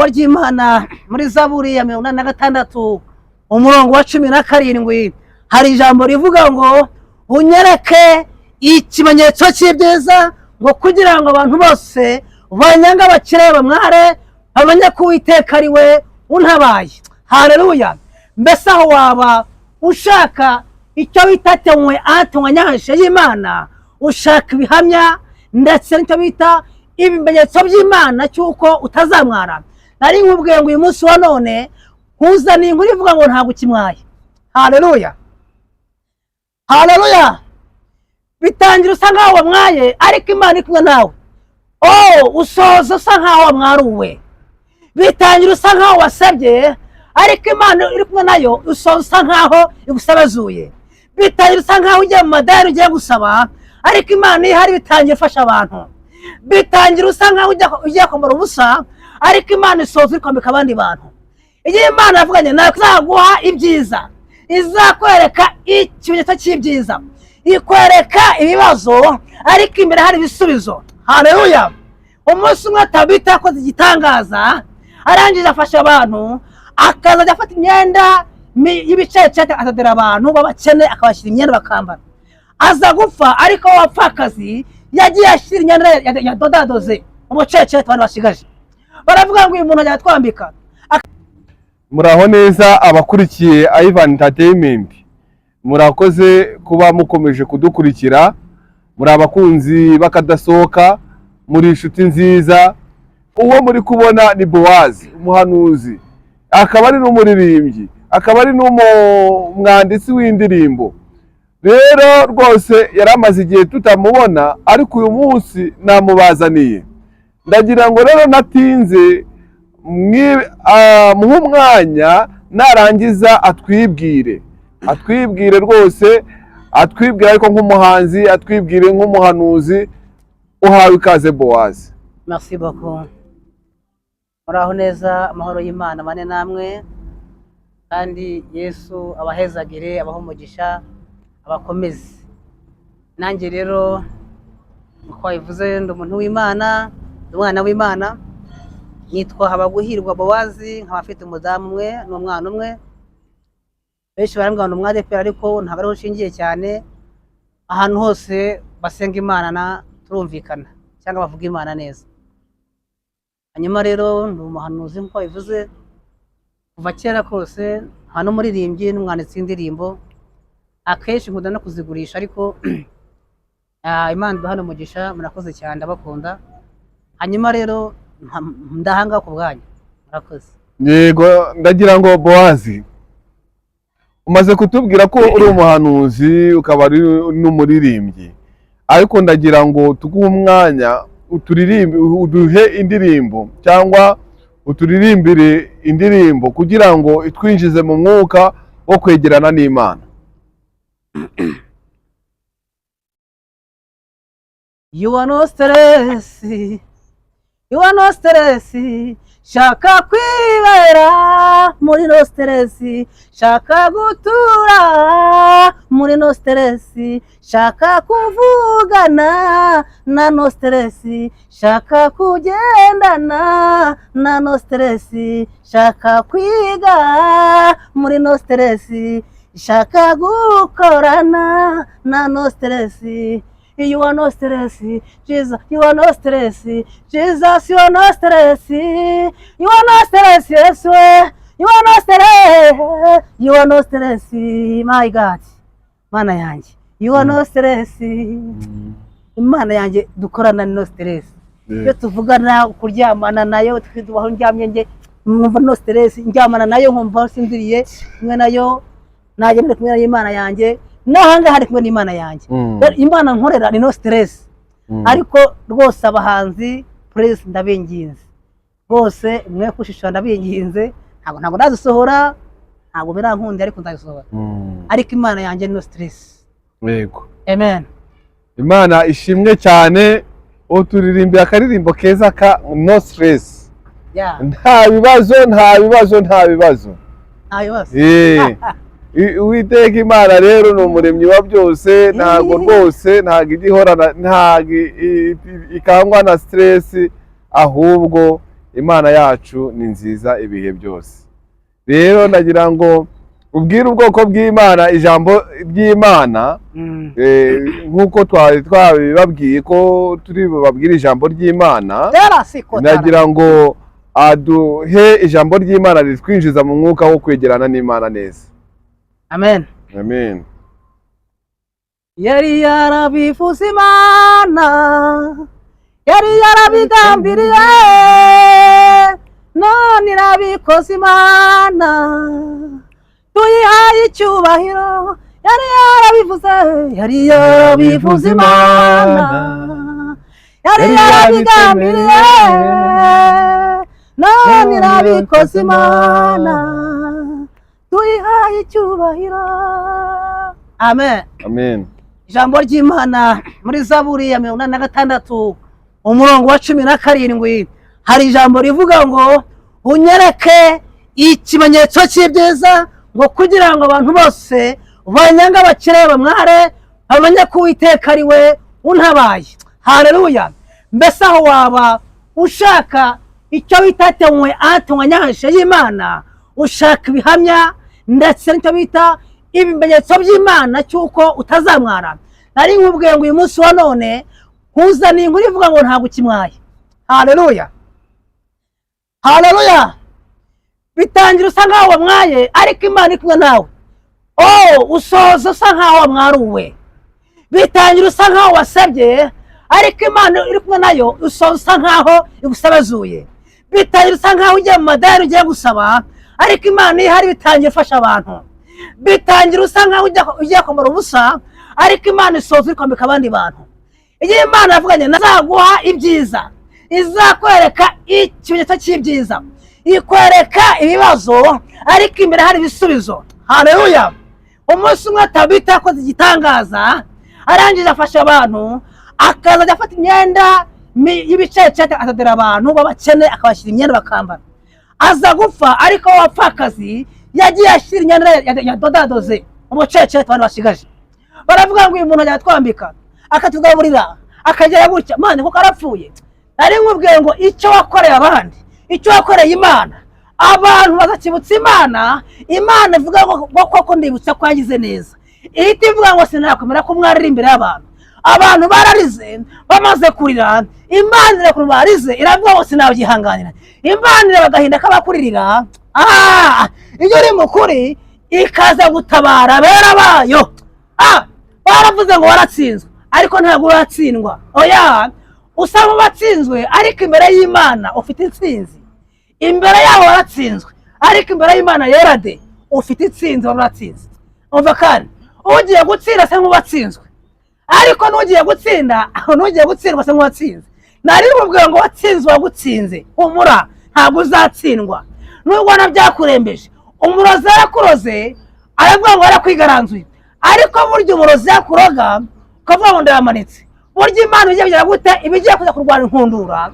ry'Imana muri Zaburi ya 86 umurongo wa 17 hari ijambo rivuga ngo unyereke ikimenyetso cy'ibyiza ngo kugira ngo abantu bose banyanga bakire bamware bamenye ko Uwiteka ari we untabaye. Haleluya. Mbese aho waba ushaka icyo bitatemwe atunganyashe y'Imana, ushaka ibihamya ndetse n'icyo bita ibimenyetso by'Imana cyuko utazamwara, nari nkubwiye ngo uyu munsi wa none kuzana inkuru ivuga ngo ntabwo kimwaye. Haleluya. Haleluya. Bitangira usa nkaho wamwaye ariko Imana ikumwe nawe. Usoza usa nkaho wamwaruwe. Bitangira usa nkaho wasabye ariko Imana iri kumwe nayo, usoza usa nkaho igusabazuye. Bitangira usa nkaho ugiye mu madari ugiye gusaba ariko Imana ihari, bitangira ifasha abantu. Bitangira usa nkaho ugiye kwambara ubusa ariko Imana isoza iri kwambika abandi bantu. Igihe Imana yavuganye nawe izaguha ibyiza, izakwereka ikimenyetso cy'ibyiza, ikwereka ibibazo ariko imbere hari ibisubizo. Haleluya. Umunsi umwe Tabita yakoze igitangaza, arangije afasha abantu, akazajya afata imyenda y'ibicecete atadera abantu babakene akabashyira imyenda bakambara. Aza gupfa ariko wapfakazi yagiye ashyira imyenda yadodadoze umucecete abantu bashigaje. Baravuga ngo uyu muntu ajya twambika. Muraho neza abakurikiye Ivan Entertainment, murakoze kuba mukomeje kudukurikira, muri abakunzi bakadasohoka, muri inshuti nziza. Uwo muri kubona ni Boaz umuhanuzi, akaba ari n'umuririmbyi, akaba ari n'umwanditsi w'indirimbo. Rero rwose yaramaze igihe tutamubona, ariko uyu munsi namubazaniye. Ndagira ngo rero natinze muhe umwanya, narangiza atwibwire rwose, atwibwire ariko nk'umuhanzi, atwibwire nk'umuhanuzi. Uhawe ikaze Boaz. Merci beaucoup. Muraho neza, amahoro y'Imana mane namwe, kandi Yesu abahezagire, abaho umugisha, abakomeze. Nanjye rero uko bivuze ndi umuntu w'Imana, umwana w'Imana, nitwa Habaguhirwa Boaz, nkaba afite umudamu umwe n'umwana umwe. Benshi barambwira ngo umwadepera ariko ntabwo ariho nshingiye cyane, ahantu hose basenga Imana turumvikana cyangwa bavuga Imana neza. Hanyuma rero ndi umuhanuzi nk'uko bivuze kuva kera kose, hano muririmbyi n'umwanditsi w'indirimbo, akenshi nkunda no kuzigurisha, ariko Imana ibaha umugisha, murakoze cyane, ndabakunda. Hanyuma rero ndahanga ku bwanyu, murakoze. Yego, ndagira ngo Boaz, umaze kutubwira ko uri umuhanuzi ukaba ari n'umuririmbyi, ariko ndagira ngo tuguhe umwanya uduhe indirimbo cyangwa uturirimbire indirimbo kugira ngo itwinjize mu mwuka wo kwegerana n'Imana. You are no stress, you are no stress, shaka kwibera muri no stress, shaka gutura muri no stress, shaka kuvugana na no stress, shaka kugendana na no stress, shaka kwiga muri no stress, shaka gukorana na no stress. You are no stress, Jesus, you are no stress, Jesus, you are no stress, you are no stress, yes, you are no stress, you are no stress, my God, Mana yanjye, you are no stress, Imana yanjye dukorana no stress, iyo tuvugana kuryamana nayo, tubaho ndyamye nge mwumva no stress, ndyamana nayo nkumva sindiriye kumwe nayo, nagendera kumwe n'Imana yanjye, nahanga hari kumwe n'Imana yanjye. Imana nkorera ni no stress. Ariko rwose abahanzi praise ndabinginze rwose, mwe kushishwa ndabinginze, ntabwo ndazisohora, ntabwo birankunde, ariko ndazisohora. Ariko Imana yanjye no stress. Yego, amen. Imana ishimwe cyane. Uturirimbiye akaririmbo keza ka no stress. Nta bibazo. Uwiteka Imana rero ni umuremyi wa byose, ntabwo rwose ntabwo igihorana, ntabwo ikangwa na stress, ahubwo Imana yacu ni nziza ibihe byose. Rero ndagira ngo ubwire ubwoko bw'Imana ijambo ry'Imana, nk'uko twabibabwiye ko turi babwire ijambo ry'Imana. Ndagira ngo aduhe ijambo ry'Imana ritwinjiza mu mwuka wo kwegerana n'Imana neza. Amen. Amen. Yari yarabivuze Imana, yari yarabigambiriye, none irabikoze Imana, tuyihaye icyubahiro. Yari yarabivuze Imana, yari yarabigambiriye, none irabikoze Imana, tuyihaye icyubahiro. Amen. Amen. Ijambo ry'Imana muri Zaburi ya 86 umurongo wa 17 hari ijambo rivuga ngo unyereke ikimenyetso cy'ibyiza, ngo kugira ngo abantu bose banyanga bakire bamware bamenye ko Uwiteka ari we untabaye. Haleluya. Mbese aho waba ushaka icyo bitatewe atunganyashe y'Imana, ushaka ibihamya ndetse n'icyo bita ibimenyetso by'Imana cyuko utazamwara, nari nkubwiye ngo uyu munsi wa none nkuzana inkuru ivuga ngo ntabwo ukimwaye. Haleluya. Haleluya. Bitangira usa nkaho wamwaye ariko Imana iri kumwe nawe. Usoza usa nkaho wamwaruwe. Bitangira usa nkaho wasabye ariko Imana iri kumwe nayo, usoza usa nkaho igusabazuye. Bitangira usa nkaho ugiye mu madari ugiye gusaba ariko Imana ihari, bitangira ufasha abantu. Bitangira usa nkaho ugiye kumara ubusa ariko Imana isoza iri kwambika abandi bantu. Igihe Imana yavuganye nazaguha ibyiza, izakwereka ikimenyetso cy'ibyiza, ikwereka ibibazo ariko imbere hari ibisubizo. Haleluya. Umunsi umwe Tabita yakoze igitangaza, arangije afasha abantu, akaza afata imyenda y'ibicece atadera abantu b'abakene, akabashyira imyenda bakambara. Aza gupfa ariko wapfakazi yagiye ashyira imyenda yadodadoze umucece abantu bashigaje. Baravuga ngo uyu muntu yatwambika akatugaburira akagera gutya, Mana kuko arapfuye. Nari nkubwiye ngo icyo wakoreye abandi, icyo wakoreye Imana, abantu bazakibutsa Imana. Imana ivuga ngo koko ndibutsa ko yagize neza. Ihita ivuga ngo sinakomera ko mwarira imbere y'abantu. Abantu bararize bamaze kurira, Imana irakurura barize, iravuga ngo sinabyihanganira. Imana irabagahinda kabakuririra. Iyo uri mukuri ikaza gutabara bera bayo. Baravuze ngo waratsinzwe ariko ntabwo uratsindwa. Oya, usaba batsinzwe ariko imbere y'Imana ufite intsinzi. Imbere yaho waratsinzwe ariko imbere y'Imana yerade ufite intsinzi, waratsinze. Umva kandi ugiye gutsinda se nk'uwatsinzwe, ariko n'ugiye gutsinda n'ugiye gutsindwa se nk'uwatsinze. Nari nkubwiye ngo watsinzwe wagutsinze, humura ntabwo uzatsindwa. Nubwo nabyakurembeje, umurozi yarakuroze aravuga ngo yarakwigaranzuye, ariko burya umurozi yakuroga ukavuga ngo ndayamanitse. Burya Imana igiye kugira gute ibigiye kuza kurwana inkundura.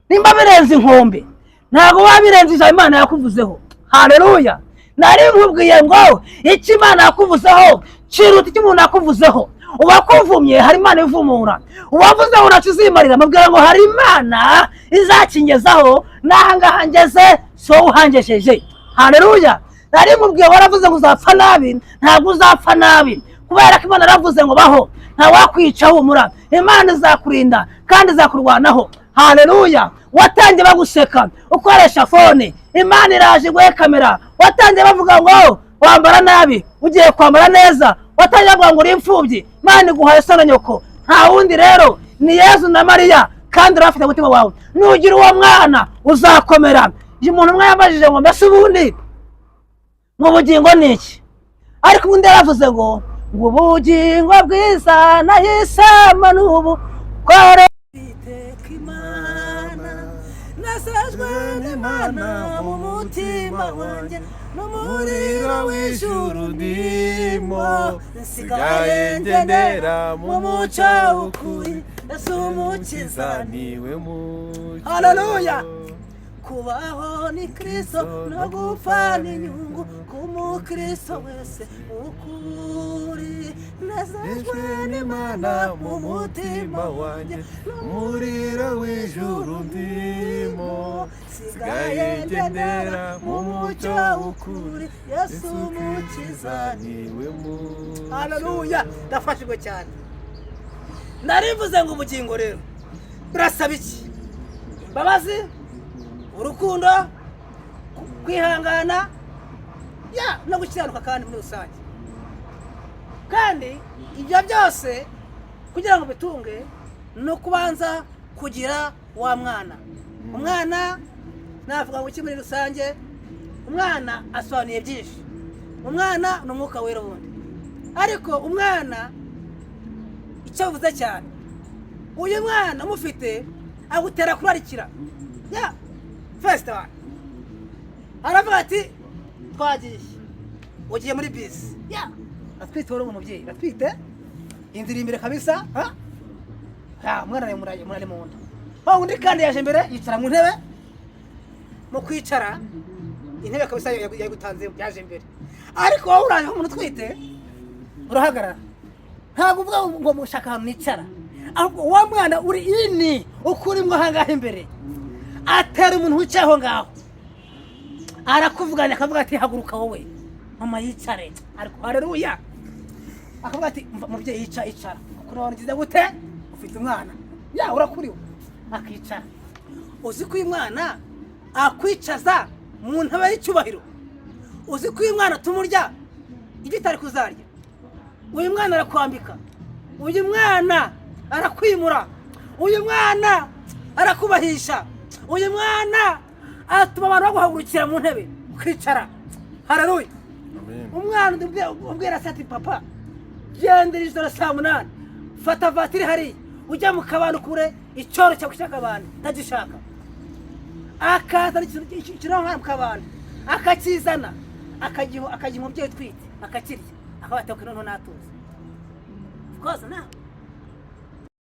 Nimba birenze inkombe ntabwo wabirenze ijambo Imana yakuvuzeho. Haleluya. Nari nkubwiye ngo icyo Imana yakuvuzeho kiruta icyo umuntu yakuvuzeho. Ubakuvumye hari Imana ivumura, uwavuzeho ntacyo uzimarira. Mubwira ngo hari Imana izakingezaho, nahangaha ngeze so uhangesheje. Haleluya. Nari nkubwiye waravuze ngo uzapfa nabi, ntabwo uzapfa nabi, kubera ko Imana yaravuze ngo baho, nta wakwica humura. Imana izakurinda kandi izakurwanaho. Haleluya. Watangiye baguseka ukoresha fone, Imana iraje guhe kamera. Watangiye bavuga ngo wambara nabi, ugiye kwambara neza. Watangiye bavuga ngo uri imfubyi, Imana iguhaye so na nyoko. Nta wundi rero ni Yesu na Mariya, kandi urafite umutima wawe. Nugira uwo mwana uzakomera. Umuntu umwe yambajije ngo mbese ubundi mu bugingo ni iki? Ariko ubundi yaravuze ngo ubugingo bwiza nahisemo n'ubu kore nasajwe n'Imana mu mutima wanjye, n'umuriro w'ijuru ndimo, nsigaye ngendera mu mucyo w'ukuri, Yesu umukiza niwe mucyo. Haleluya. ukubaho ni Kristo no gupfa ni inyungu k'umukristo wese ukuri nezejwe n'Imana mu mutima wanjye n'umuriro w'ijuru ndimo sigaye ngendera mu mucyo w'ukuri Yesu umukiza niwe muntu. Haleluya, ndafashijwe cyane. Narivuze ngo ubugingo rero burasaba iki? Imbabazi, urukundo, kwihangana, no gukiranuka kandi muri rusange. Kandi ibyo byose kugira ngo bitunge no kubanza kugira wa mwana. Umwana navuga ngo iki muri rusange? Umwana asobanuye byinshi. Umwana ni umwuka wera wundi. Ariko umwana icyo bivuze cyane, uyu mwana umufite agutera kurarikira. First one aravuga ati twagiye, ugiye muri bisi, atwite wari umubyeyi, atwite inzira imbere kabisa, umwana ari mu nda. Undi kandi yaje imbere yicara mu ntebe, mu kwicara intebe kabisa yagutanze yaje imbere. Ariko wowe uraje umuntu utwite urahagarara, ntabwo uvuga ngo mushaka ahantu nicara, ahubwo wa mwana uri ini ukurimwo ahangaha imbere atera umuntu wicayeho ngaho, arakuvuganya akavuga ati haguruka wowe mama yicare. Ariko haleluya, akavuga ati mubyeyi icara, kuko nawe ngize gute ufite umwana urakuriwe, akicara. Uzi ko uyu mwana akwicaza mu ntebe y'icyubahiro? Uzi ko uyu mwana tumurya ibyo utari kuzarya? Uyu mwana arakwambika, uyu mwana arakwimura, uyu mwana arakubahisha, uyu mwana atuma abantu baguhagurukira mu ntebe ukicara. Haleluya. Umwana ubwira ati papa gendera ijoro saa 8, fata vatiri hari ujya mu kabano kure icyoro cyo gushaka abantu ntagishaka, akaza ikironka mu kabano akakizana akagiha umubyeyi utwite akakirya, akabateka noneho natuza. Of course now